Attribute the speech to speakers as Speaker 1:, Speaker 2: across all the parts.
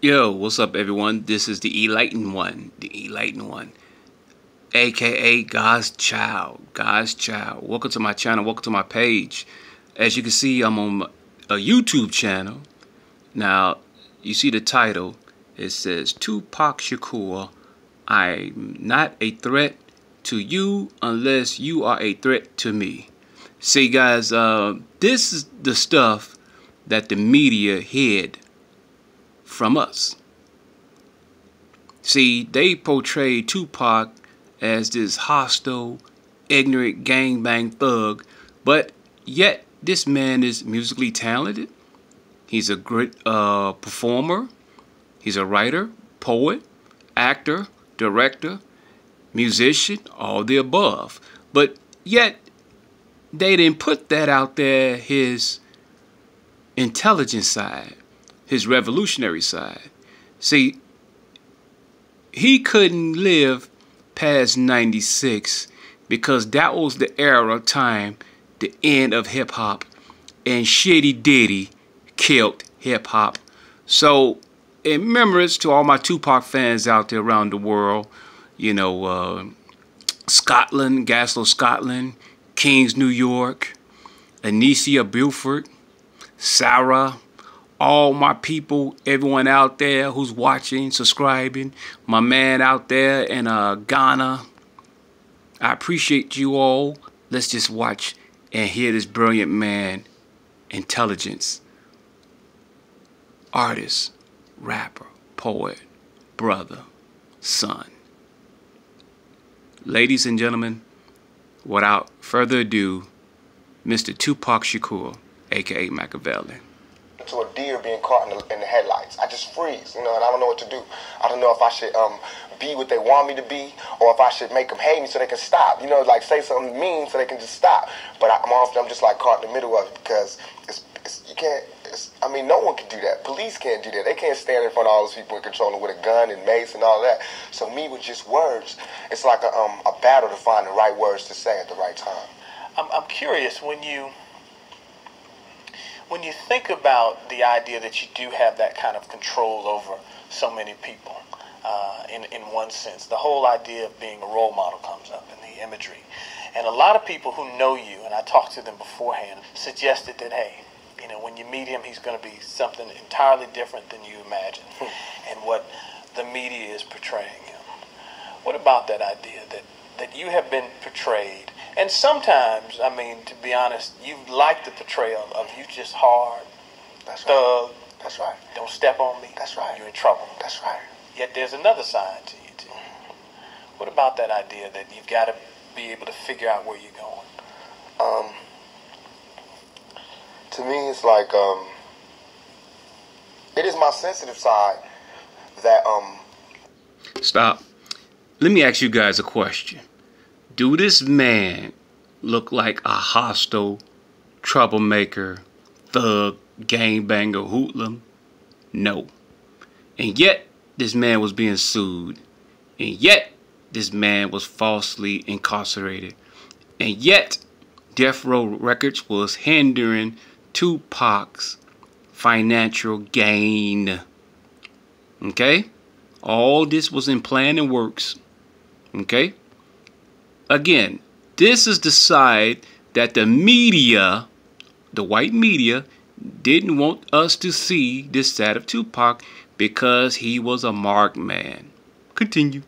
Speaker 1: Yo, what's up, everyone? This is the Enlightened One, aka God's Child. Welcome to my channel. Welcome to my page. As you can see, I'm on a YouTube channel. Now, you see the title. It says Tupac Shakur. I'm not a threat to you unless you are a threat to me. See, guys, this is the stuff that the media hid from us. See, they portrayed Tupac as this hostile, ignorant gangbang thug, but yet this man is musically talented. He's a great performer. He's a writer, poet, actor, director, musician, all the above. But yet they didn't put that out there, his intelligent side, his revolutionary side. See, he couldn't live past 96 because that was the era of time, the end of hip-hop, and Shitty Diddy killed hip-hop. So, in remembrance to all my Tupac fans out there around the world, you know, Scotland, Glasgow, Scotland, Kings, New York, Anicia, Beaufort, Sarah, all my people, everyone out there who's watching, subscribing, my man out there in Ghana, I appreciate you all. Let's just watch and hear this brilliant man, intelligence, artist, rapper, poet, brother, son. Ladies and gentlemen, without further ado, Mr. Tupac Shakur, aka Machiavelli.
Speaker 2: To a deer being caught in the headlights, I just freeze, and I don't know what to do. I don't know if I should be what they want me to be, or if I should make them hate me so they can stop. Like say something mean so they can just stop. But I'm just like caught in the middle of it because you can't. I mean, no one can do that. Police can't do that. They can't stand in front of all those people and control them with a gun and mace and all that. So me with just words, it's like a battle to find the right words to say at the right time.
Speaker 3: I'm curious when you think about the idea that you do have that kind of control over so many people, in one sense, the whole idea of being a role model comes up in the imagery. And a lot of people who know you, and I talked to them beforehand, suggested that, hey, when you meet him, he's going to be something entirely different than you imagine and what the media is portraying him. What about that idea that you have been portrayed? And sometimes, I mean, to be honest, you like the portrayal of you just hard,
Speaker 2: That's
Speaker 3: thug.
Speaker 2: right. That's right.
Speaker 3: Don't step on me.
Speaker 2: That's right.
Speaker 3: You're in trouble.
Speaker 2: That's right.
Speaker 3: Yet there's another side to you, too. What about that idea that you've got to be able to figure out where you're going?
Speaker 2: To me, it's like, it is my sensitive side that,
Speaker 1: Stop. Let me ask you guys a question. Do this man look like a hostile, troublemaker, thug, gangbanger, hoodlum? No. And yet, this man was being sued. And yet, this man was falsely incarcerated. And yet, Death Row Records was hindering Tupac's financial gain. Okay? All this was in plan and works. Okay? Again, this is the side that the media, the white media, didn't want us to see this side of Tupac because he was a marked man. Continue.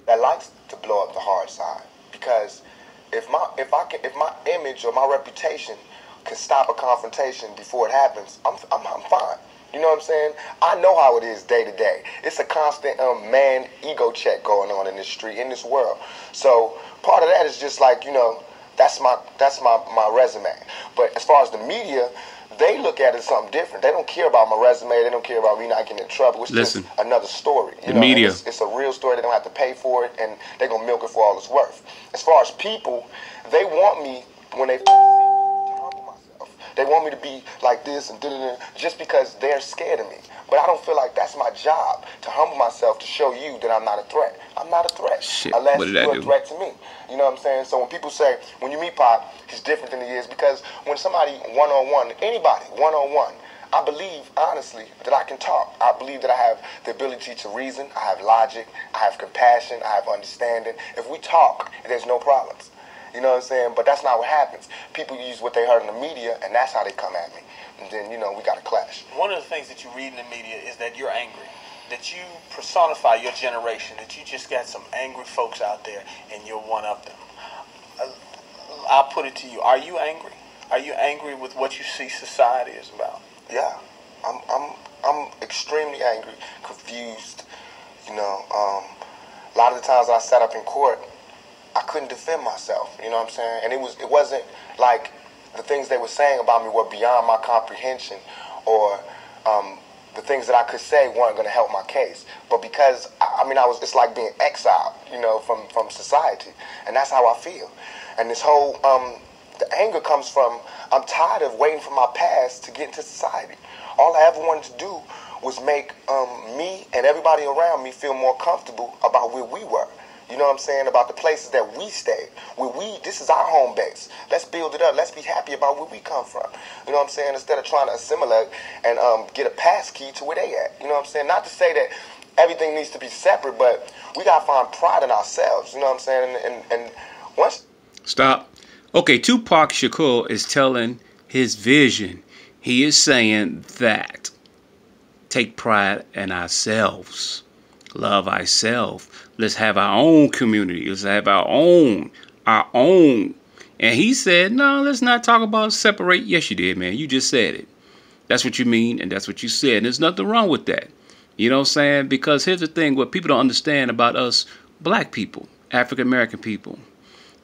Speaker 2: that likes to blow up the hard side, because if my image or my reputation can stop a confrontation before it happens, I'm fine. You know what I'm saying? I know how it is day to day. It's a constant man ego check going on in this street, in this world. So part of that is just like, you know, that's my resume. But as far as the media, they look at it as something different. They don't care about my resume. They don't care about me not getting in trouble. It's just another story. You know?
Speaker 1: Media.
Speaker 2: It's a real story. They don't have to pay for it, and they're going to milk it for all it's worth. As far as people, they want me, when they first see me, to humble myself. They want me to be like this and da-da-da, just because they're scared of me. But I don't feel like that's my job, to humble myself, to show you that I'm not a threat. I'm not a threat.
Speaker 1: Shit,
Speaker 2: unless you're a threat to me. You know what I'm saying? So when people say, when you meet Pac, he's different than he is, because when somebody one-on-one, anybody one-on-one, I believe, honestly, that I can talk. I believe that I have the ability to reason. I have logic. I have compassion. I have understanding. If we talk, there's no problems. You know what I'm saying? But that's not what happens. People use what they heard in the media, and that's how they come at me. And then, you know, we got to clash.
Speaker 3: One of the things that you read in the media is that you're angry, that you personify your generation, that you just got some angry folks out there, and you're one of them. I'll put it to you. Are you angry? Are you angry with what you see society is about?
Speaker 2: Yeah, I'm extremely angry, confused. You know, a lot of the times I sat up in court, I couldn't defend myself. You know what I'm saying? And it wasn't like the things they were saying about me were beyond my comprehension, or the things that I could say weren't going to help my case. But because it's like being exiled, you know, from society, and that's how I feel. And this whole the anger comes from, I'm tired of waiting for my past to get into society. All I ever wanted to do was make me and everybody around me feel more comfortable about where we were. You know what I'm saying? About the places that we stayed. This is our home base. Let's build it up. Let's be happy about where we come from. You know what I'm saying? Instead of trying to assimilate and get a pass key to where they at. You know what I'm saying? Not to say that everything needs to be separate, but we got to find pride in ourselves. You know what I'm saying? And once...
Speaker 1: Stop. Okay, Tupac Shakur is telling his vision. He is saying that take pride in ourselves. Love ourselves. Let's have our own community. Let's have our own. And he said, no, let's not talk about separate. Yes, you did, man. You just said it. That's what you mean, and that's what you said. And there's nothing wrong with that. You know what I'm saying? Because here's the thing, what people don't understand about us black people, African American people.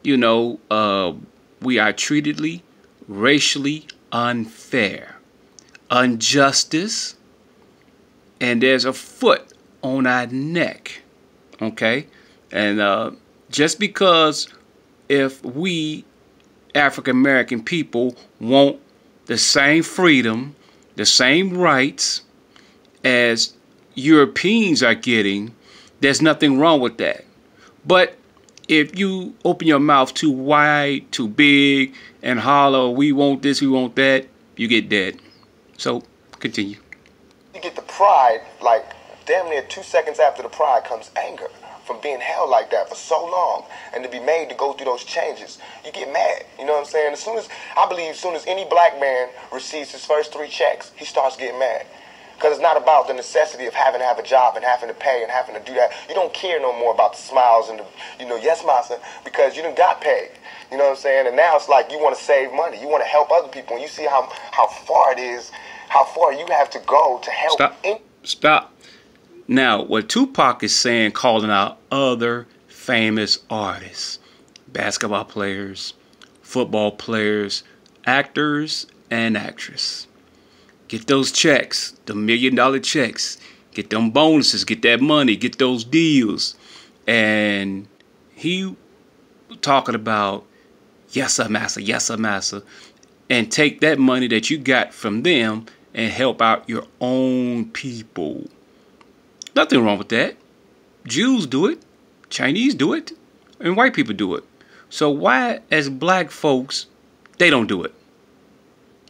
Speaker 1: You know, we are treatedly, racially unfair. Injustice, and there's a foot on our neck. Okay? And just because if we African American people want the same freedom, the same rights as Europeans are getting, there's nothing wrong with that. But if you open your mouth too wide, too big, and holler, we want this, we want that, you get dead. So, continue.
Speaker 2: You get the pride, like damn near 2 seconds after the pride comes anger from being held like that for so long, and to be made to go through those changes. You get mad, you know what I'm saying? I believe as soon as any black man receives his first 3 checks, he starts getting mad. Because it's not about the necessity of having to have a job and having to pay and having to do that. You don't care no more about the smiles and the, yes, massa, because you done got paid. You know what I'm saying? And now it's like you want to save money. You want to help other people. And you see how far it is, how far you have to go to help.
Speaker 1: Stop. Now, what Tupac is saying, calling out other famous artists, basketball players, football players, actors, and actresses. Get those checks, the $1 million checks. Get them bonuses, get that money, get those deals. And he talking about, yes, sir, massa, yes, sir, massa. And take that money that you got from them and help out your own people. Nothing wrong with that. Jews do it. Chinese do it. And white people do it. So why, as black folks, they don't do it?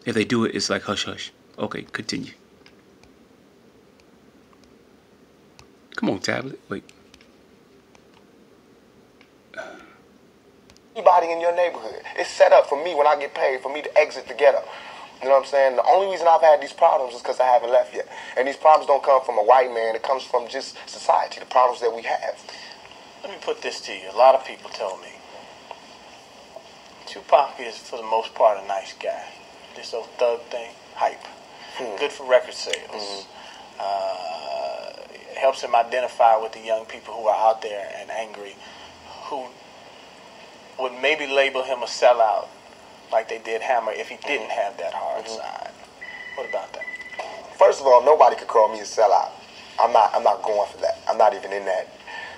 Speaker 1: If they do it, it's like hush, hush. Okay, continue. Come on, tablet. Wait.
Speaker 2: Anybody in your neighborhood. It's set up for me when I get paid, for me to exit the ghetto. You know what I'm saying? The only reason I've had these problems is because I haven't left yet. And these problems don't come from a white man. It comes from just society, the problems that we have.
Speaker 3: Let me put this to you. A lot of people tell me Tupac is, for the most part, a nice guy. This old thug thing, hype. Good for record sales. Helps him identify with the young people who are out there and angry, who would maybe label him a sellout like they did Hammer if he didn't have that hard side. What about that?
Speaker 2: First of all, nobody could call me a sellout. I'm not going for that. I'm not even in that.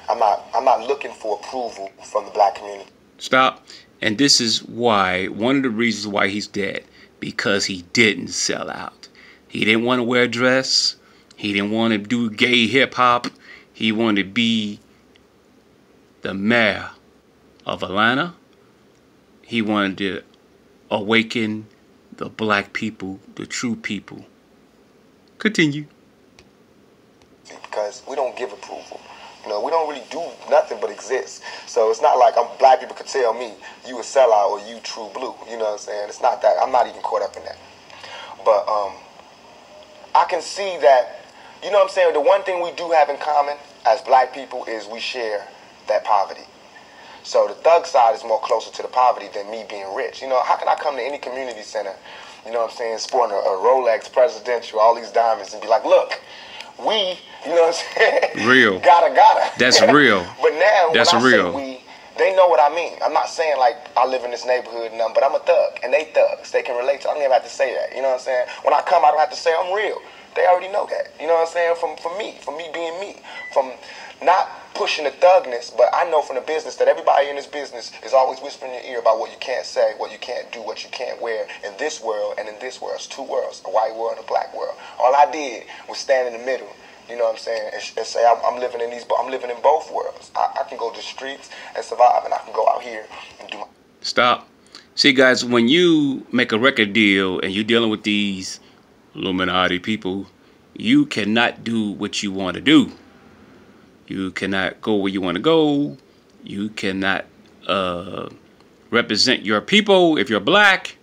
Speaker 2: I'm not looking for approval from the black community.
Speaker 1: Stop. And this is why, one of the reasons why he's dead, because he didn't sell out. He didn't want to wear a dress. He didn't want to do gay hip hop. He wanted to be the mayor of Atlanta. He wanted to awaken the black people, the true people, Continue.
Speaker 2: Because we don't give approval. You know, we don't really do nothing but exist. So it's not like black people could tell me you a sellout or you true blue. You know what I'm saying? It's not that. I'm not even caught up in that. But I can see that, you know what I'm saying, the one thing we do have in common as black people is we share that poverty. So the thug side is more closer to the poverty than me being rich. You know, how can I come to any community center, you know what I'm saying, sporting a Rolex Presidential, all these diamonds, and be like, look, we, you know what I'm saying?
Speaker 1: Real.
Speaker 2: Gotta.
Speaker 1: That's real.
Speaker 2: But now,
Speaker 1: that's
Speaker 2: when I
Speaker 1: real.
Speaker 2: say we, they know what I mean. I'm not saying like I live in this neighborhood and nothing, but I'm a thug, and they thugs. They can relate to. I don't even have to say that. You know what I'm saying? When I come, I don't have to say I'm real. They already know that. You know what I'm saying? From me being me, from not pushing the thugness, but I know from the business that everybody in this business is always whispering in your ear about what you can't say, what you can't do, what you can't wear in this world and in this world. It's two worlds, a white world and a black world. All I did was stand in the middle. You know what I'm saying? And say I'm living in both worlds. I can go to the streets and survive, and I can go out here and do my.
Speaker 1: Stop. See, guys, when you make a record deal and you're dealing with these Illuminati people, you cannot do what you want to do. You cannot go where you want to go. You cannot represent your people. If you're black,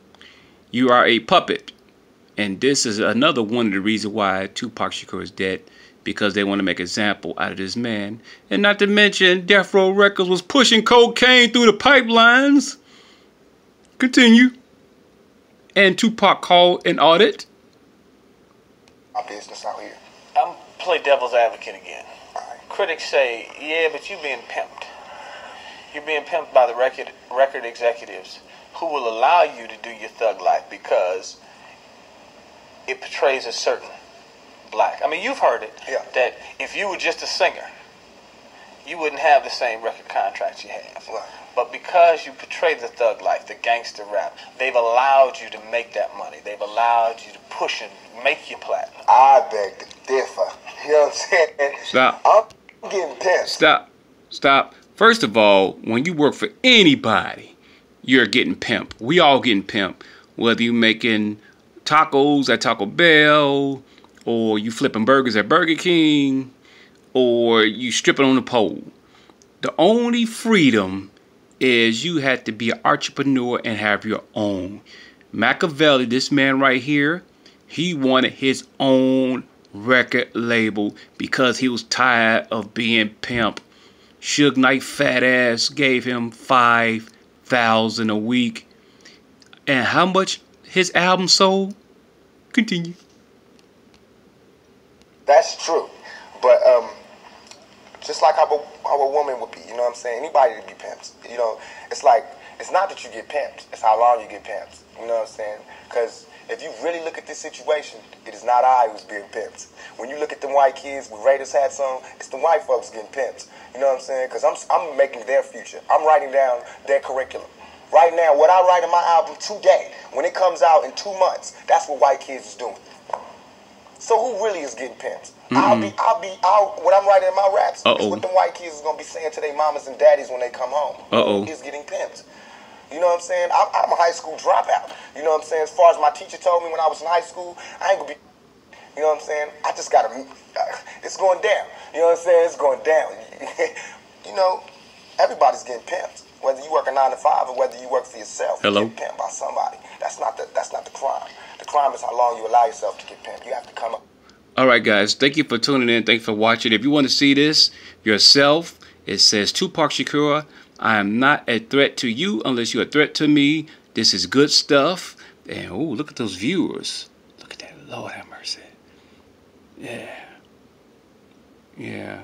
Speaker 1: you are a puppet. And this is another one of the reasons why Tupac Shakur is dead. Because they want to make an example out of this man. And not to mention, Death Row Records was pushing cocaine through the pipelines. Continue. And Tupac called an audit.
Speaker 2: My business out here.
Speaker 3: I'm play devil's advocate again.
Speaker 2: Right.
Speaker 3: Critics say, yeah, but you're being pimped. You're being pimped by the record executives who will allow you to do your thug life because it portrays a certain black. I mean, you've heard it,
Speaker 2: yeah,
Speaker 3: that if you were just a singer, you wouldn't have the same record contracts you have.
Speaker 2: Right.
Speaker 3: But because you portray the thug life, the gangster rap, they've allowed you to make that money. They've allowed you to push and make your platinum.
Speaker 2: I beg to differ. You know what I'm saying?
Speaker 1: Stop.
Speaker 2: I'm getting pissed.
Speaker 1: Stop. First of all, when you work for anybody, you're getting pimped. We all getting pimped. Whether you're making tacos at Taco Bell, or you flipping burgers at Burger King, or you stripping on the pole. The only freedom is you had to be an entrepreneur and have your own. Machiavelli, this man right here, he wanted his own record label because he was tired of being pimped. Suge Knight fat ass gave him $5,000 a week. And how much his album sold? Continue.
Speaker 2: That's true, but just like how a woman would be, you know what I'm saying? Anybody to be pimped, you know, it's like, it's not that you get pimped, it's how long you get pimped, you know what I'm saying? Because if you really look at this situation, it is not I who's being pimped. When you look at them white kids with Raiders hats on, it's the white folks getting pimped, you know what I'm saying? Because I'm making their future. I'm writing down their curriculum. Right now, what I write in my album today, when it comes out in 2 months, that's what white kids is doing. So who really is getting pimped? What I'm writing in my raps is what the white kids is gonna be saying to their mamas and daddies when they come home. Who is getting pimped? You know what I'm saying? I'm a high school dropout. You know what I'm saying? As far as my teacher told me when I was in high school, I ain't gonna be. You know what I'm saying? I just gotta. It's going down. You know what I'm saying? It's going down. You know, everybody's getting pimped. Whether you work a 9 to 5 or whether you work for yourself, you get pimped by somebody. That's not the crime. The crime is how long you allow yourself to get pimped. You have to come up.
Speaker 1: All right, guys. Thank you for tuning in. Thank you for watching. If you want to see this yourself, it says Tupac Shakur. I am not a threat to you unless you're a threat to me. This is good stuff. And, oh, look at those viewers. Look at that. Lord have mercy. Yeah.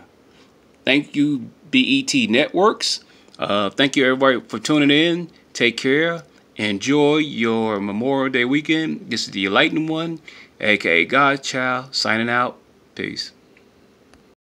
Speaker 1: Thank you, BET Networks. Thank you, everybody, for tuning in. Take care. Enjoy your Memorial Day weekend. This is the Enlightened One, a.k.a. God's Child, signing out. Peace.